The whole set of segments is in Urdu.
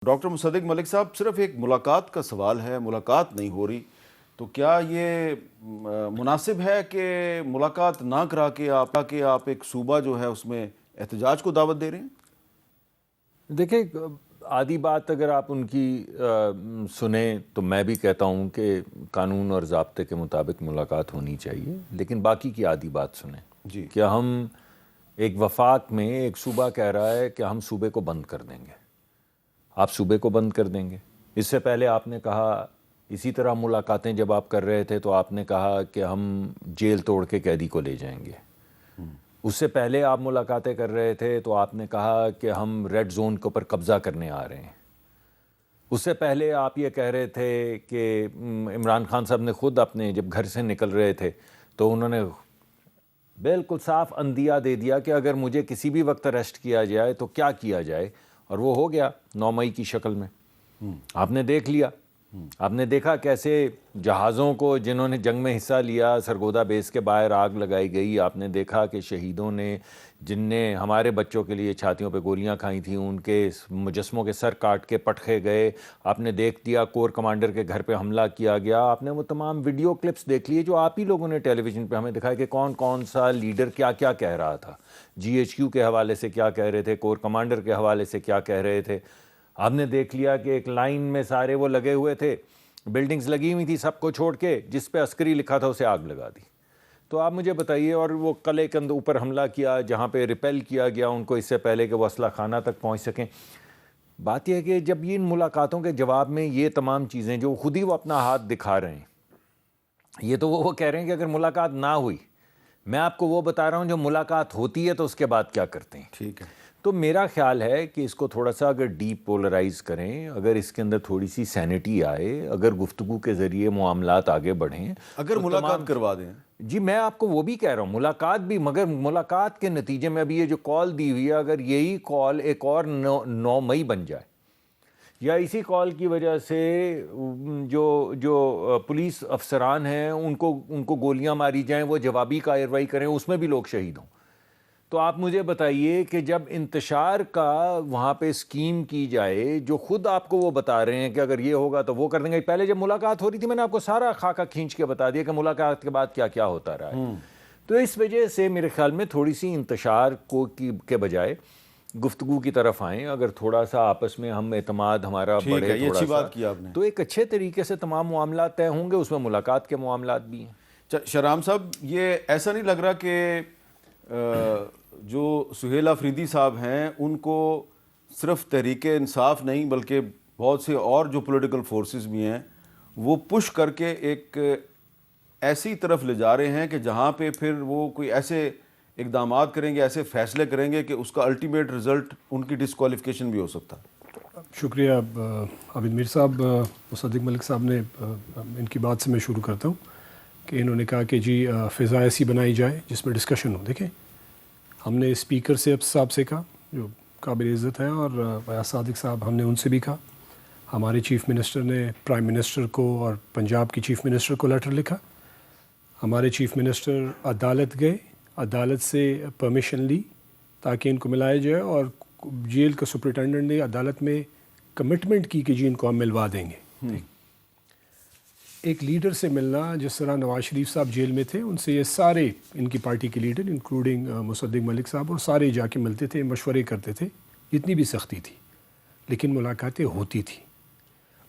ڈاکٹر مصدق ملک صاحب، صرف ایک ملاقات کا سوال ہے، ملاقات نہیں ہو رہی، تو کیا یہ مناسب ہے کہ ملاقات نہ کرا کے آپ ایک صوبہ جو ہے اس میں احتجاج کو دعوت دے رہے ہیں؟ دیکھیں، آدھی بات اگر آپ ان کی سنیں تو میں بھی کہتا ہوں کہ قانون اور ضابطے کے مطابق ملاقات ہونی چاہیے، لیکن باقی کی آدھی بات سنیں جی کہ ہم ایک وفاق میں ایک صوبہ کہہ رہا ہے کہ ہم صوبے کو بند کر دیں گے، آپ صوبے کو بند کر دیں گے۔ اس سے پہلے آپ نے کہا، اسی طرح ملاقاتیں جب آپ کر رہے تھے تو آپ نے کہا کہ ہم جیل توڑ کے قیدی کو لے جائیں گے۔ اس سے پہلے آپ ملاقاتیں کر رہے تھے تو آپ نے کہا کہ ہم ریڈ زون کے اوپر قبضہ کرنے آ رہے ہیں۔ اس سے پہلے آپ یہ کہہ رہے تھے کہ عمران خان صاحب نے خود اپنے جب گھر سے نکل رہے تھے تو انہوں نے بالکل صاف اندیا دے دیا کہ اگر مجھے کسی بھی وقت اریسٹ کیا جائے تو کیا کیا جائے، اور وہ ہو گیا 9 مئی کی شکل میں۔ آپ نے دیکھ لیا، آپ نے دیکھا کیسے جہازوں کو جنہوں نے جنگ میں حصہ لیا سرگودا بیس کے باہر آگ لگائی گئی۔ آپ نے دیکھا کہ شہیدوں نے، جن نے ہمارے بچوں کے لیے چھاتیوں پہ گولیاں کھائی تھیں، ان کے مجسموں کے سر کاٹ کے پٹخے گئے۔ آپ نے دیکھ دیا کور کمانڈر کے گھر پہ حملہ کیا گیا۔ آپ نے وہ تمام ویڈیو کلپس دیکھ لیے جو آپ ہی لوگوں نے ٹیلی ویژن پہ ہمیں دکھایا کہ کون کون سا لیڈر کیا کیا کہہ رہا تھا، جی ایچ کیو کے حوالے سے کیا کہہ رہے تھے، کور کمانڈر کے حوالے سے کیا کہہ رہے تھے۔ آپ نے دیکھ لیا کہ ایک لائن میں سارے وہ لگے ہوئے تھے، بلڈنگز لگی ہوئی تھی، سب کو چھوڑ کے جس پہ عسکری لکھا تھا اسے آگ لگا دی۔ تو آپ مجھے بتائیے، اور وہ قلعے کے اوپر حملہ کیا جہاں پہ ریپیل کیا گیا ان کو اس سے پہلے کہ وہ اسلحہ خانہ تک پہنچ سکیں۔ بات یہ ہے کہ جب یہ ان ملاقاتوں کے جواب میں یہ تمام چیزیں جو خود ہی وہ اپنا ہاتھ دکھا رہے ہیں، یہ تو وہ کہہ رہے ہیں کہ اگر ملاقات نہ ہوئی، میں آپ کو وہ بتا رہا ہوں جو ملاقات ہوتی ہے تو اس کے بعد کیا کرتے ہیں۔ ٹھیک ہے، تو میرا خیال ہے کہ اس کو تھوڑا سا اگر ڈیپ پولرائز کریں، اگر اس کے اندر تھوڑی سی سینٹی آئے، اگر گفتگو کے ذریعے معاملات آگے بڑھیں، اگر ملاقات کروا دیں۔ جی میں آپ کو وہ بھی کہہ رہا ہوں، ملاقات بھی، مگر ملاقات کے نتیجے میں ابھی یہ جو کال دی ہوئی ہے، اگر یہی کال ایک اور 9 مئی بن جائے، یا اسی کال کی وجہ سے جو پولیس افسران ہیں ان کو گولیاں ماری جائیں، وہ جوابی کارروائی کریں، اس میں بھی لوگ شہید ہوں، تو آپ مجھے بتائیے کہ جب انتشار کا وہاں پہ اسکیم کی جائے، جو خود آپ کو وہ بتا رہے ہیں کہ اگر یہ ہوگا تو وہ کر دیں گے۔ پہلے جب ملاقات ہو رہی تھی میں نے آپ کو سارا خاکہ کھینچ کے بتا دیا کہ ملاقات کے بعد کیا کیا ہوتا رہا ہے۔ تو اس وجہ سے میرے خیال میں تھوڑی سی انتشار کے بجائے گفتگو کی طرف آئیں، اگر تھوڑا سا آپس میں ہم اعتماد ہمارا بڑھے، یہ اچھی بات کی آپ نے، تو ایک اچھے طریقے سے تمام معاملات طے ہوں گے، اس میں ملاقات کے معاملات بھی ہیں۔ شہرام صاحب، یہ ایسا نہیں لگ رہا کہ جو سہیل آفریدی صاحب ہیں ان کو صرف تحریک انصاف نہیں بلکہ بہت سے اور جو پولیٹیکل فورسز بھی ہیں وہ پش کر کے ایک ایسی طرف لے جا رہے ہیں کہ جہاں پہ پھر وہ کوئی ایسے اقدامات کریں گے، ایسے فیصلے کریں گے کہ اس کا الٹیمیٹ رزلٹ ان کی ڈسکوالیفیکیشن بھی ہو سکتا ہے؟ شکریہ عابد میر صاحب۔ مصدق ملک صاحب نے، ان کی بات سے میں شروع کرتا ہوں کہ انہوں نے کہا کہ جی فضا ایسی بنائی جائے جس میں ڈسکشن ہو۔ دیکھیں، ہم نے اسپیکر صاحب سے کہا جو قابل عزت ہیں، اور فیاض صادق صاحب، ہم نے ان سے بھی کہا، ہمارے چیف منسٹر نے پرائم منسٹر کو اور پنجاب کی چیف منسٹر کو لیٹر لکھا، ہمارے چیف منسٹر عدالت گئے، عدالت سے پرمیشن لی تاکہ ان کو ملایا جائے، اور جیل کا سپرنٹینڈنٹ نے عدالت میں کمٹمنٹ کی کہ جی ان کو ہم ملوا دیں گے۔ ایک لیڈر سے ملنا، جس طرح نواز شریف صاحب جیل میں تھے، ان سے یہ سارے ان کی پارٹی کے لیڈر انکلوڈنگ مصدق ملک صاحب، اور سارے جا کے ملتے تھے، مشورے کرتے تھے، اتنی بھی سختی تھی لیکن ملاقاتیں ہوتی تھیں۔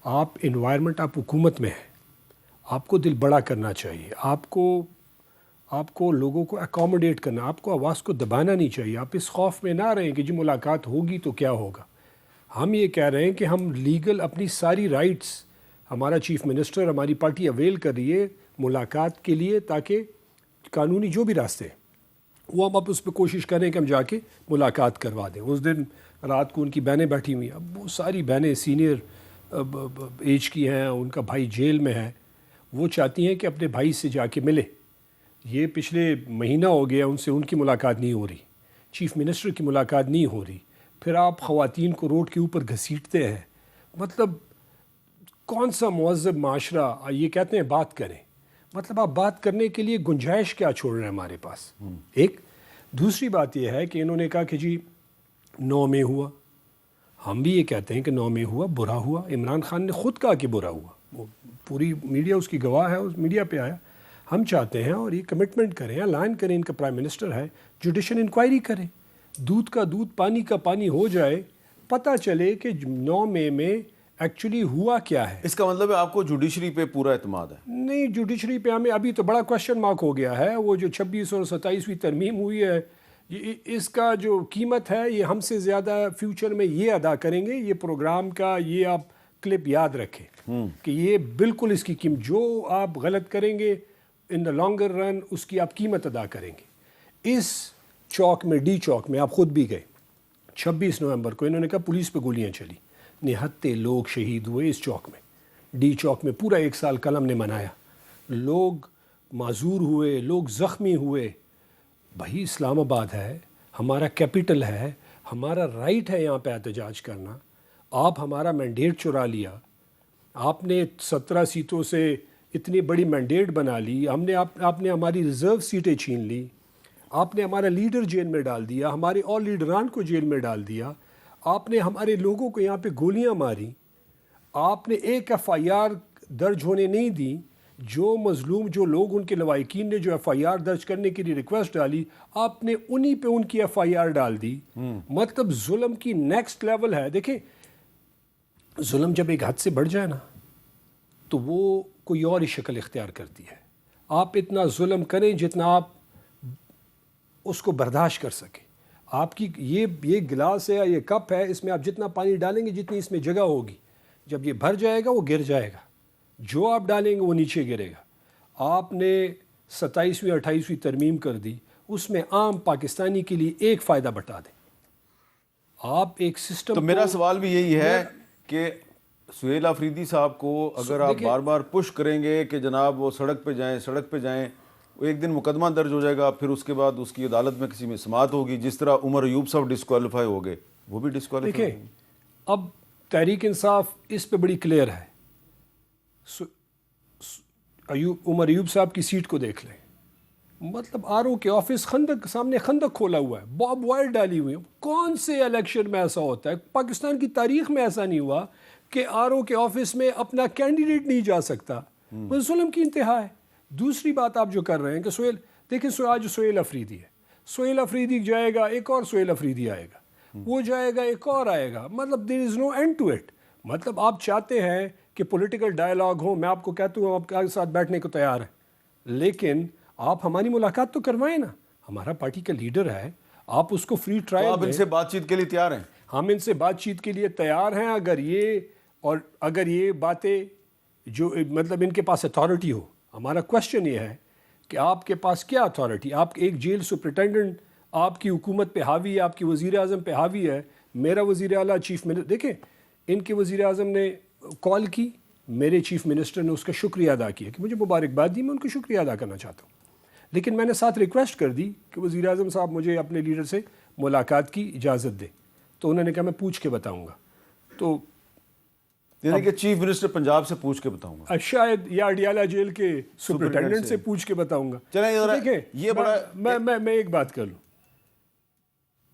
آپ انوائرمنٹ، آپ حکومت میں ہیں، آپ کو دل بڑا کرنا چاہیے، آپ کو لوگوں کو اکوموڈیٹ کرنا، آپ کو آواز کو دبانا نہیں چاہیے۔ آپ اس خوف میں نہ رہیں کہ جی ملاقات ہوگی تو کیا ہوگا۔ ہم یہ کہہ رہے ہیں کہ ہم لیگل اپنی ساری رائٹس، ہمارا چیف منسٹر، ہماری پارٹی اویل کر رہی ہے ملاقات کے لیے، تاکہ قانونی جو بھی راستے ہیں وہ ہم اب اس پہ کوشش کریں کہ ہم جا کے ملاقات کروا دیں۔ اس دن رات کو ان کی بہنیں بیٹھی ہوئی ہیں، اب وہ ساری بہنیں سینئر ایج کی ہیں، ان کا بھائی جیل میں ہے، وہ چاہتی ہیں کہ اپنے بھائی سے جا کے ملے۔ یہ پچھلے مہینہ ہو گیا ان کی ملاقات نہیں ہو رہی، چیف منسٹر کی ملاقات نہیں ہو رہی، پھر آپ خواتین کو روڈ کے اوپر گھسیٹتے ہیں۔ مطلب کون سا مہذب معاشرہ، یہ کہتے ہیں بات کریں، مطلب آپ بات کرنے کے لیے گنجائش کیا چھوڑ رہے ہیں ہمارے پاس؟ ایک دوسری بات یہ ہے کہ انہوں نے کہا کہ جی 9 میں ہوا، ہم بھی یہ کہتے ہیں کہ 9 میں ہوا برا ہوا. عمران خان نے خود کہا کہ برا ہوا, وہ پوری میڈیا اس کی گواہ ہے, اس میڈیا پہ آیا. ہم چاہتے ہیں اور یہ کمٹمنٹ کریں, اعلان کریں, ان کا پرائم منسٹر ہے, جوڈیشل انکوائری کریں, دودھ کا دودھ پانی کا پانی ہو جائے, پتہ چلے کہ 9 مئی میں ایکچولی ہوا کیا ہے. اس کا مطلب ہے آپ کو جوڈیشری پہ پورا اعتماد ہے؟ نہیں, جوڈیشری پہ ہمیں ابھی تو بڑا کوشچن مارک ہو گیا ہے. وہ جو 26 اور 27ویں ترمیم ہوئی ہے, اس کا جو قیمت ہے یہ ہم سے زیادہ فیوچر میں یہ ادا کریں گے. یہ پروگرام کا یہ آپ کلپ یاد رکھیں کہ یہ بالکل اس کی قیمت, جو آپ غلط کریں گے ان دا لانگر رن اس کی آپ قیمت ادا کریں گے. اس چوک میں, ڈی چوک میں, آپ خود بھی گئے 26 نومبر کو, انہوں نے کہا پولیس پہ گولیاں چلی, نہتے لوگ شہید ہوئے اس چوک میں. ڈی چوک میں پورا 1 سال کل ہم نے منایا, لوگ معذور ہوئے, لوگ زخمی ہوئے. بھائی اسلام آباد ہے, ہمارا کیپٹل ہے, ہمارا رائٹ ہے یہاں پہ احتجاج کرنا. آپ ہمارا مینڈیٹ چرا لیا, آپ نے 17 سیٹوں سے اتنی بڑی مینڈیٹ بنا لی, آپ نے ہماری ریزرو سیٹیں چھین لی, آپ نے ہمارا لیڈر جیل میں ڈال دیا, ہمارے اور لیڈران کو جیل میں ڈال دیا, آپ نے ہمارے لوگوں کو یہاں پہ گولیاں ماری, آپ نے ایک FIR درج ہونے نہیں دی. جو مظلوم, جو لوگ ان کے لواحقین نے جو FIR درج کرنے کے لیے ریکویسٹ ڈالی, آپ نے انہی پہ ان کی FIR ڈال دی. مطلب ظلم کی نیکسٹ لیول ہے. دیکھیں, ظلم جب ایک حد سے بڑھ جائے نا تو وہ کوئی اور ہی شکل اختیار کرتی ہے. آپ اتنا ظلم کریں جتنا آپ اس کو برداشت کر سکیں. آپ کی یہ گلاس ہے, یہ کپ ہے, اس میں آپ جتنا پانی ڈالیں گے جتنی اس میں جگہ ہوگی, جب یہ بھر جائے گا وہ گر جائے گا, جو آپ ڈالیں گے وہ نیچے گرے گا. آپ نے 27ویں 28ویں ترمیم کر دی, اس میں عام پاکستانی کے لیے ایک فائدہ بتا دیں. آپ ایک سسٹم, تو میرا سوال بھی یہی ہے کہ سہیل آفریدی صاحب کو اگر آپ بار بار پش کریں گے کہ جناب وہ سڑک پہ جائیں, وہ ایک دن مقدمہ درج ہو جائے گا, پھر اس کے بعد اس کی عدالت میں کسی میں سماعت ہوگی, جس طرح عمر ایوب صاحب ڈسکوالیفائی ہو گئے, وہ بھی ڈسکوالیفائی. دیکھیں, اب تحریک انصاف اس پہ بڑی کلیئر ہے. عمر ایوب صاحب کی سیٹ کو دیکھ لیں, مطلب RO کے آفس خندق, سامنے خندق کھولا ہوا ہے, باب وائر ڈالی ہوئی ہے. کون سے الیکشن میں ایسا ہوتا ہے؟ پاکستان کی تاریخ میں ایسا نہیں ہوا کہ RO کے آفس میں اپنا کینڈیڈیٹ نہیں جا سکتا. بس ظلم کی انتہا ہے. دوسری بات آپ جو کر رہے ہیں کہ سہیل, دیکھیں آج سہیل آفریدی ہے, سہیل آفریدی جائے گا, ایک اور سہیل آفریدی آئے گا, وہ جائے گا, ایک اور آئے گا. مطلب دیر از نو اینڈ ٹو اٹ. مطلب آپ چاہتے ہیں کہ پولیٹیکل ڈائلاگ ہو, میں آپ کو کہتا ہوں آپ کے ساتھ بیٹھنے کو تیار ہیں, لیکن آپ ہماری ملاقات تو کروائیں نا. ہمارا پارٹی کا لیڈر ہے, آپ اس کو فری ٹرائل دیں. آپ ان سے بات چیت کے لیے تیار ہیں؟ ہم ان سے بات چیت کے لیے تیار ہیں, اگر یہ باتیں جو مطلب ان کے پاس اتھارٹی ہو. ہمارا کوشچن یہ ہے کہ آپ کے پاس کیا اتھارٹی؟ آپ ایک جیل سپرنٹینڈنٹ آپ کی حکومت پہ حاوی ہے, آپ کی وزیر اعظم پہ حاوی ہے, میرا وزیر اعلیٰ چیف منسٹر. دیکھیں, ان کے وزیر اعظم نے کال کی, میرے چیف منسٹر نے اس کا شکریہ ادا کیا کہ مجھے مبارکباد دی, میں ان کو شکریہ ادا کرنا چاہتا ہوں. لیکن میں نے ساتھ ریکویسٹ کر دی کہ وزیر اعظم صاحب مجھے اپنے لیڈر سے ملاقات کی اجازت دے, تو انہوں نے کہا میں پوچھ کے بتاؤں گا. تو یعنی کہ چیف منسٹر پنجاب سے پوچھ کے بتاؤں گا, شاید یا اڈیالہ جیل کے سپرنٹینڈنٹ سے پوچھ کے بتاؤں گا. چلیں یہ بڑا, میں ایک بات کر لوں,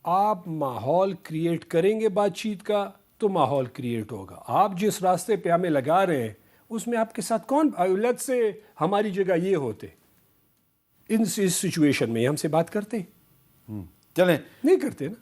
آپ ماحول کریٹ کریں گے بات چیت کا تو ماحول کریٹ ہوگا. آپ جس راستے پہ ہمیں لگا رہے ہیں اس میں آپ کے ساتھ کون, لیٹس سے ہماری جگہ یہ ہوتے, اس سچویشن میں ہم سے بات کرتے, چلیں نہیں کرتے نا.